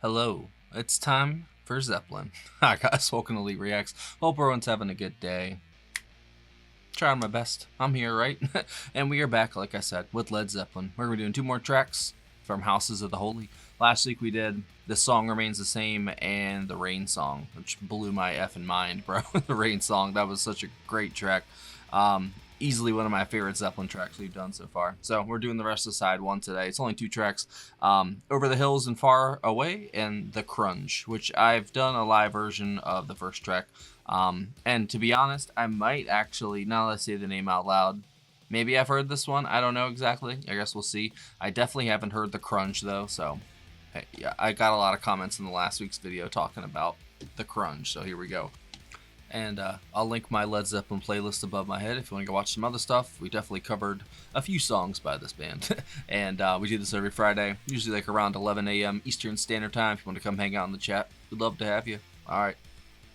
Hello, it's time for Zeppelin. Hi guys, welcome to Elite Reacts. Hope everyone's having a good day. Trying my best. I'm here, right? And we are back, like I said, with Led Zeppelin. We're going to be doing 2 more tracks from Houses of the Holy. Last week we did The Song Remains the Same and The Rain Song, which blew my effing mind, bro. The Rain Song, that was such a great track. Easily one of my favorite Zeppelin tracks we've done so far. So we're doing the rest of side 1 today. It's only 2 tracks. Over the Hills and Far Away and The Crunge, which I've done a live version of the first track. And to be honest, I might actually, now that I say the name out loud, maybe I've heard this one. I don't know exactly. I guess we'll see. I definitely haven't heard The Crunge though. So hey, yeah, I got a lot of comments in the last week's video talking about The Crunge. So here we go. And I'll link my Led Zeppelin playlist above my head if you want to go watch some other stuff. We definitely covered a few songs by this band. And we do this every Friday, usually like around 11 a.m. Eastern Standard Time. If you want to come hang out in the chat, we'd love to have you. Alright,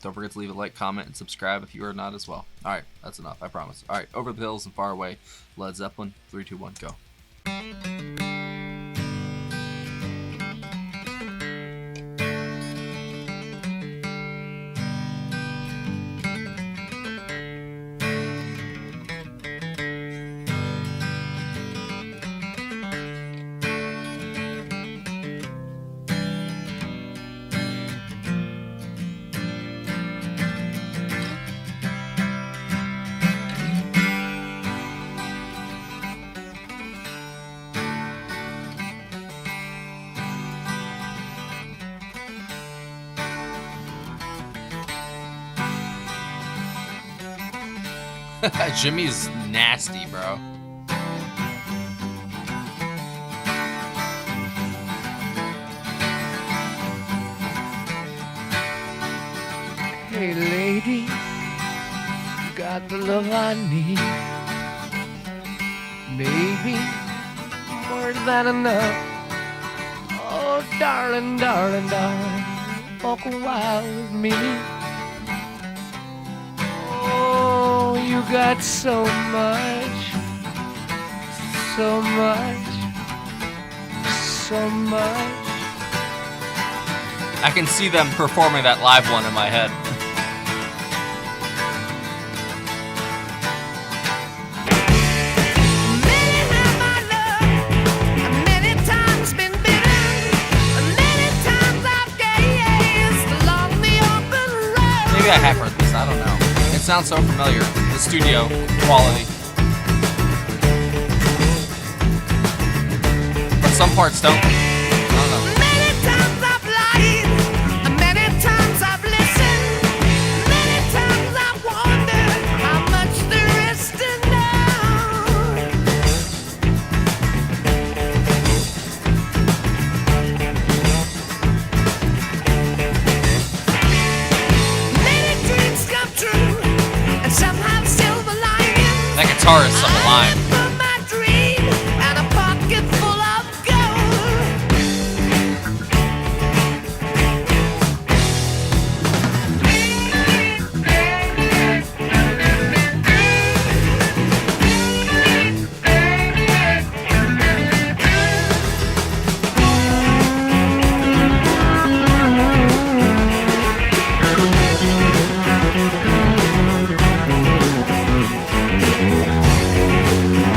don't forget to leave a like, comment, and subscribe if you are not as well. Alright, that's enough, I promise. Alright, Over the Hills and Far Away, Led Zeppelin, 3, 2, 1, go. Jimmy's nasty, bro. Hey lady, you got the love I need. Maybe more than enough. Oh darling, darling, darling, walk a while with me. Oh, you got so much, so much, so much. I can see them performing that live one in my head. Maybe I have heard this, I don't know. It sounds so familiar, the studio quality. But some parts don't. I don't know. Many times I've lied, many times I've listened, many times I've wondered how much there is to Many dreams come true, and some have silver linings. That guitar is sublime. For my dream and a pocket full of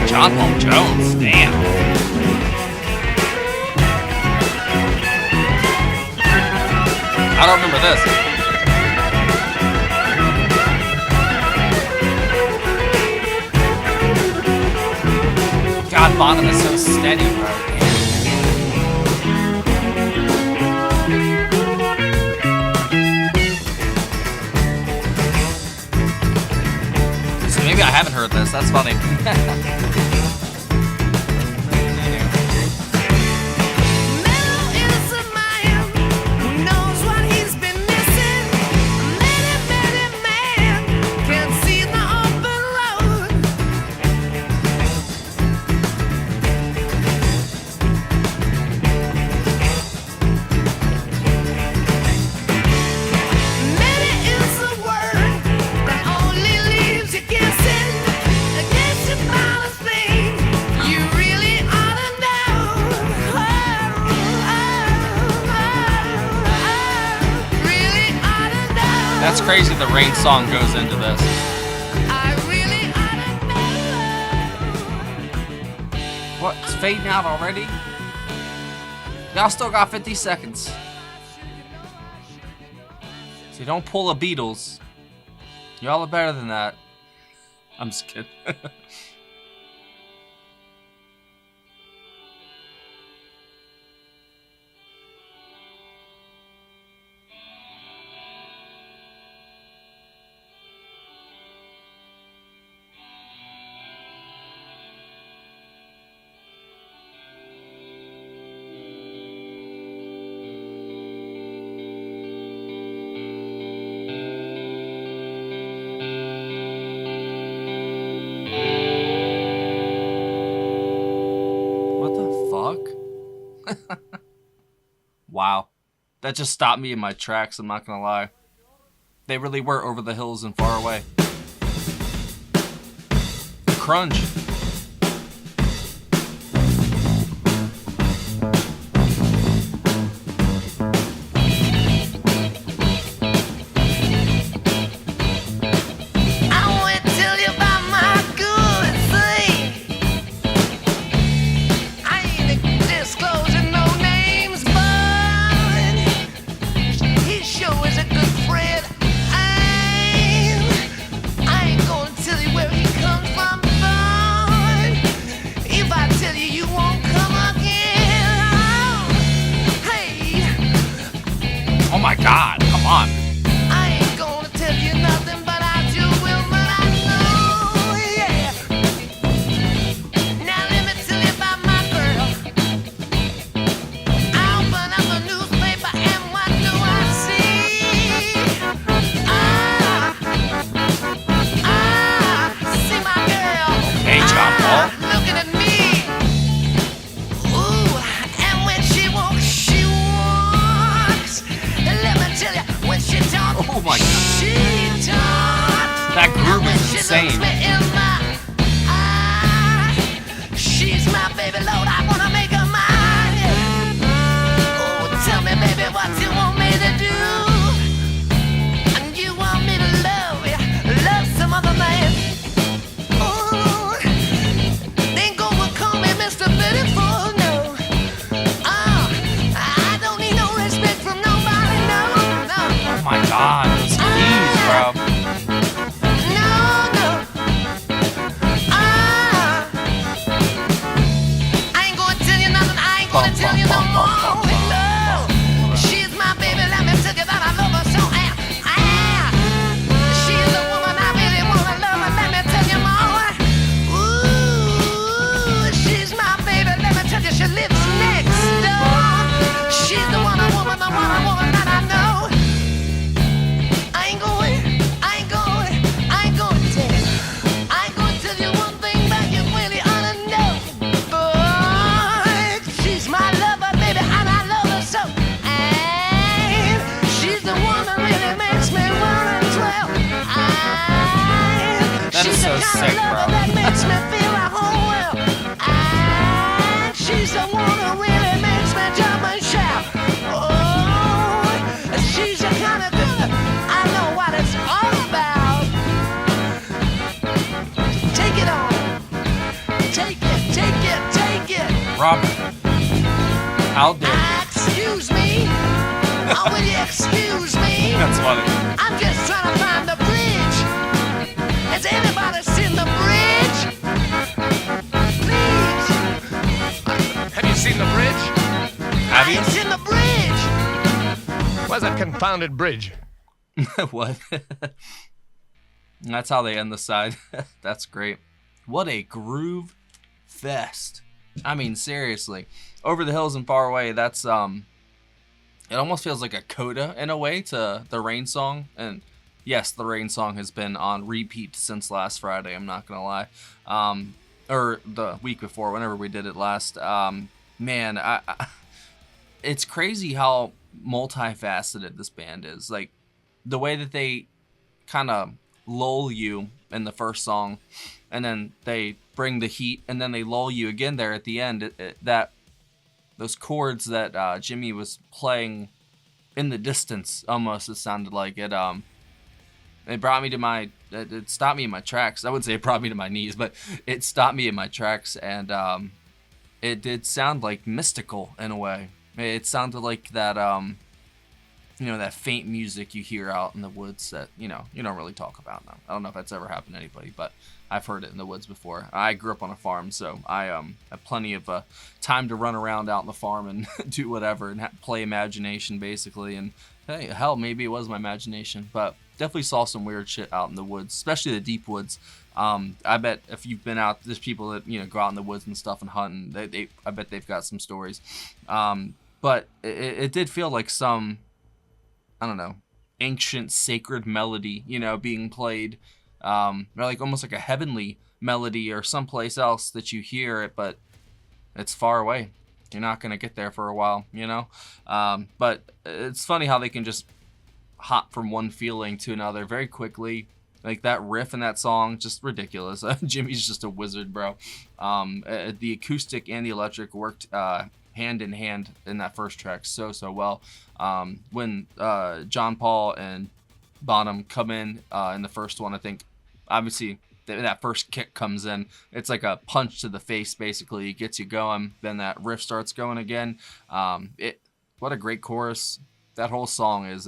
John Paul Jones, damn. I don't remember this. God, Bonham is so steady, bro. So maybe I haven't heard this. That's funny. That only leaves you guessing, a guessing about a thing. That's crazy the rain song goes into this. I really ought to know. What? It's fading out already? Y'all still got 50 seconds. See, don't pull a Beatles. Y'all are better than that. I'm just kidding. Wow. That just stopped me in my tracks, I'm not gonna lie. They really were over the hills and far away. Crunge. Oh my God, come on. I ain't gonna tell you nothing, but I do will, but I know, yeah. Now let me tell you about my girl. I open up a newspaper and what do I see? See my girl. Hey, John Paul. Looking at me. Ooh, and when she walks, she walks. Let me tell you, when she talks, Oh my God. she talks. That groove And when is she insane. looks me in my eye, she's my baby, Lord, I wanna make her mine. Oh, tell me, baby, what you want me to do. And you want me to love some other man. Oh, then go and call me Mr. Beautiful, no. I don't need no respect from nobody, no, no. Oh my God, those keys, bro. No, no. I ain't gonna tell you nothing. I ain't gonna tell you no more. No. She's my baby. Let me tell you that I love her so. She's the woman I really wanna love. And let me tell you more. Ooh, she's my baby. Let me tell you, she lives next door. She's the one, the woman that I know. I ain't going to tell you one thing, but you really ought to know. But she's my lover, baby, and I love her so. And she's the one that really makes me wanna dwell. That is She's so the kind sick, of lover bro. that makes me feel like whole world. And she's the one who really makes me jump and shout. Oh, she's the kind of girl I know what it's all about. Take it on. Take it. Robert, how dare you? Excuse me. Oh, will you excuse me? That's funny. I'm just trying to find the bridge. Has anybody seen the bridge? Please. Have you seen the bridge? Have I you? ain't seen the bridge. Where's that confounded bridge? What? That's how they end the side. That's great. What a groove fest. I mean, seriously. Over the hills and far away, that's it almost feels like a coda in a way to the Rain song. And yes, the Rain song has been on repeat since last Friday, I'm not gonna lie. Or the week before, whenever we did it last. Man, it's crazy how multifaceted this band is. Like, the way that they kind of lull you in the first song, and then they bring the heat, and then they lull you again there at the end. That those chords that Jimmy was playing in the distance, almost, it sounded like it. It brought me to my, it stopped me in my tracks. I wouldn't say it brought me to my knees, but it stopped me in my tracks, and it did sound like mystical in a way. It sounded like that, that faint music you hear out in the woods that, you don't really talk about now. I don't know if that's ever happened to anybody, but I've heard it in the woods before. I grew up on a farm, so I have plenty of time to run around out in the farm and do whatever and play imagination, basically. And hey, hell, maybe it was my imagination, but definitely saw some weird shit out in the woods, especially the deep woods. I bet if you've been out, there's people that go out in the woods and stuff and hunt. And I bet they've got some stories. But it did feel like some, I don't know, ancient sacred melody, being played, or like almost like a heavenly melody or someplace else that you hear it, but it's far away. You're not gonna get there for a while, But it's funny how they can just hop from one feeling to another very quickly. Like that riff in that song, just ridiculous. Jimmy's just a wizard, bro. The acoustic and the electric worked hand in hand in that first track so well. When John Paul and Bonham come in the first one, I think obviously that first kick comes in. It's like a punch to the face, basically. It gets you going. Then that riff starts going again. What a great chorus. That whole song is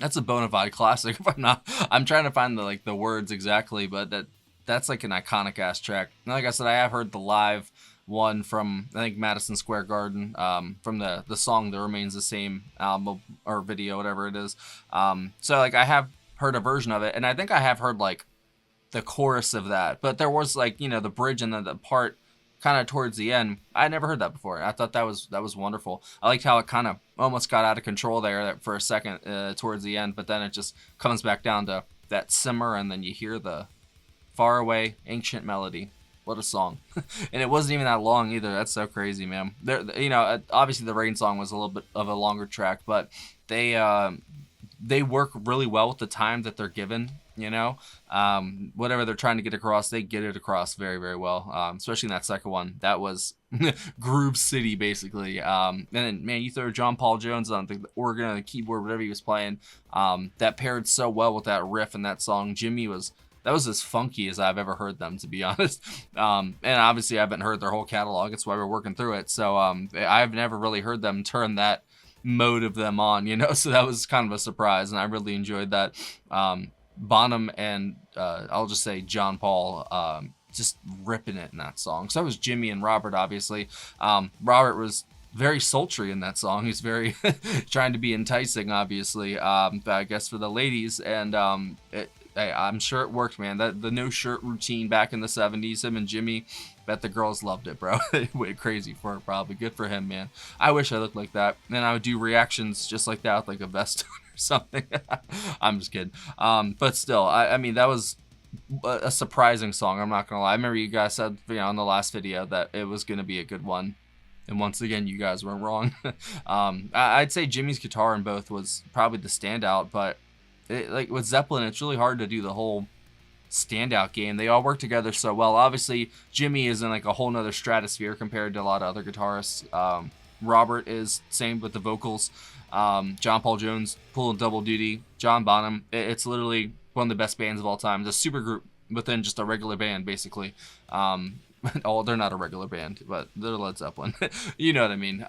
that's a bona fide classic. I'm trying to find the words exactly, but that's like an iconic ass track. And like I said, I have heard the live one from I think Madison Square Garden, from the song that remains the same album or video, whatever it is. So like I have heard a version of it, and I think I have heard like the chorus of that, but there was like the bridge and then the part kind of towards the end. I never heard that before. I thought that was wonderful. I liked how it kind of almost got out of control there for a second towards the end, but then it just comes back down to that simmer, and then you hear the far away ancient melody. What a song. And it wasn't even that long either. That's so crazy, man. Obviously the Rain song was a little bit of a longer track, but they work really well with the time that they're given. Whatever they're trying to get across, they get it across very, very well. Especially in that second one, that was Groove City, basically. And then, man, you throw John Paul Jones on the organ or the keyboard, whatever he was playing, that paired so well with that riff and that song. That was as funky as I've ever heard them, to be honest. And obviously I haven't heard their whole catalog. That's why we're working through it. So I've never really heard them turn that mode of them on, so that was kind of a surprise, and I really enjoyed that. Bonham and I'll just say John Paul just ripping it in that song. So that was Jimmy and Robert, obviously. Robert was very sultry in that song. He's very trying to be enticing, obviously, but I guess for the ladies, and I'm sure it worked, man. The no shirt routine back in the 70s, him and Jimmy, bet the girls loved it, bro. They went crazy for it, probably. Good for him, man. I wish I looked like that. And I would do reactions just like that with like a vest or something. I'm just kidding. But still, I mean, that was a surprising song. I'm not gonna lie. I remember you guys said, in the last video that it was gonna be a good one. And once again, you guys were wrong. I'd say Jimmy's guitar in both was probably the standout, but like with Zeppelin, it's really hard to do the whole standout game. They all work together so well. Obviously, Jimmy is in like a whole nother stratosphere compared to a lot of other guitarists. Robert is same with the vocals. John Paul Jones pulling double duty. John Bonham. It's literally one of the best bands of all time. It's a super group within just a regular band, basically. Oh, they're not a regular band, but they're Led Zeppelin. You know what I mean?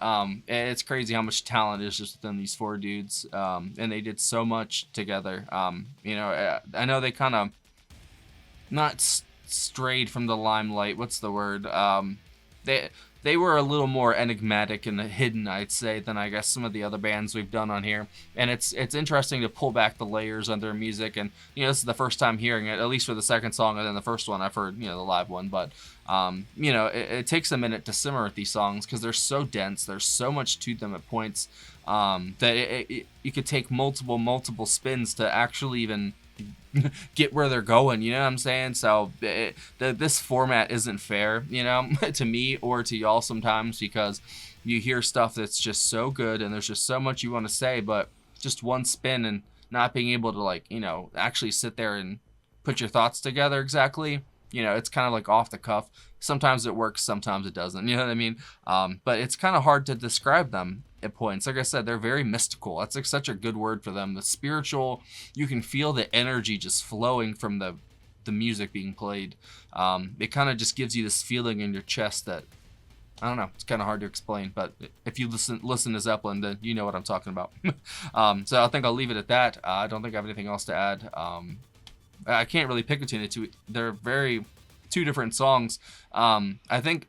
It's crazy how much talent is just within these four dudes, and they did so much together. I know they kind of not strayed from the limelight. What's the word? They were a little more enigmatic and hidden, I'd say, than I guess some of the other bands we've done on here. And it's interesting to pull back the layers on their music. And this is the first time hearing it, at least for the second song, and then the first one I've heard, the live one. But it takes a minute to simmer at these songs because they're so dense. There's so much to them at points that you could take multiple spins to actually even get where they're going, you know what I'm saying? So this format isn't fair, to me or to y'all sometimes, because you hear stuff that's just so good and there's just so much you want to say, but just one spin and not being able to actually sit there and put your thoughts together exactly. It's kind of like off the cuff. Sometimes it works, sometimes it doesn't, you know what I mean? But it's kind of hard to describe them at points. Like I said, they're very mystical. That's like such a good word for them. The spiritual, you can feel the energy just flowing from the music being played. It kind of just gives you this feeling in your chest that, I don't know, it's kind of hard to explain, but if you listen to Zeppelin, then you know what I'm talking about. So I think I'll leave it at that. I don't think I have anything else to add. I can't really pick between the two. They're two different songs. I think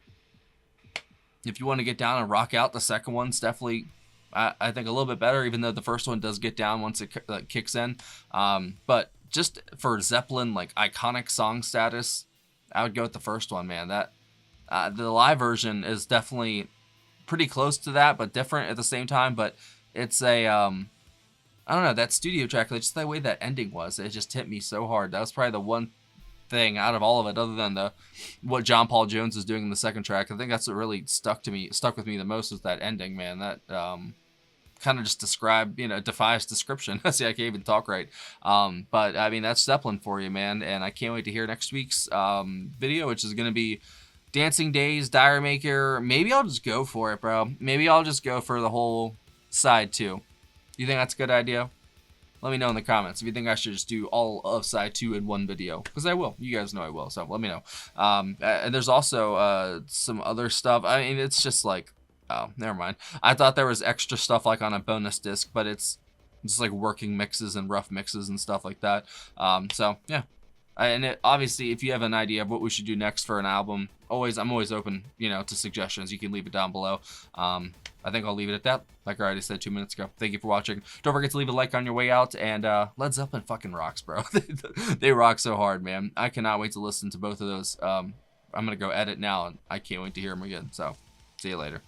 if you want to get down and rock out, the second one's definitely, I think, a little bit better, even though the first one does get down once it kicks in. But just for Zeppelin, like, iconic song status, I would go with the first one, man. That the live version is definitely pretty close to that, but different at the same time. But it's a, I don't know, that studio track, just the way that ending was, it just hit me so hard. That was probably the one thing out of all of it, other than what John Paul Jones is doing in the second track. I think that's what really stuck with me the most, was that ending, man. That kind of just defies description. See, I can't even talk right. But I mean, that's Zeppelin for you, man. And I can't wait to hear next week's video, which is going to be Dancing Days, Diary Maker. Maybe I'll just go for it, bro. Maybe I'll just go for the whole side 2. You think that's a good idea? Let me know in the comments if you think I should just do all of side 2 in one video, because I will. You guys know I will, so let me know. And there's also some other stuff. I mean, it's just like, oh, never mind. I thought there was extra stuff like on a bonus disc, but it's just like working mixes and rough mixes and stuff like that. So yeah. And obviously, if you have an idea of what we should do next for an album, I'm always open, to suggestions. You can leave it down below. I think I'll leave it at that. Like I already said 2 minutes ago. Thank you for watching. Don't forget to leave a like on your way out. And Led Zeppelin fucking rocks, bro. They rock so hard, man. I cannot wait to listen to both of those. I'm gonna go edit now, and I can't wait to hear them again. So, see you later.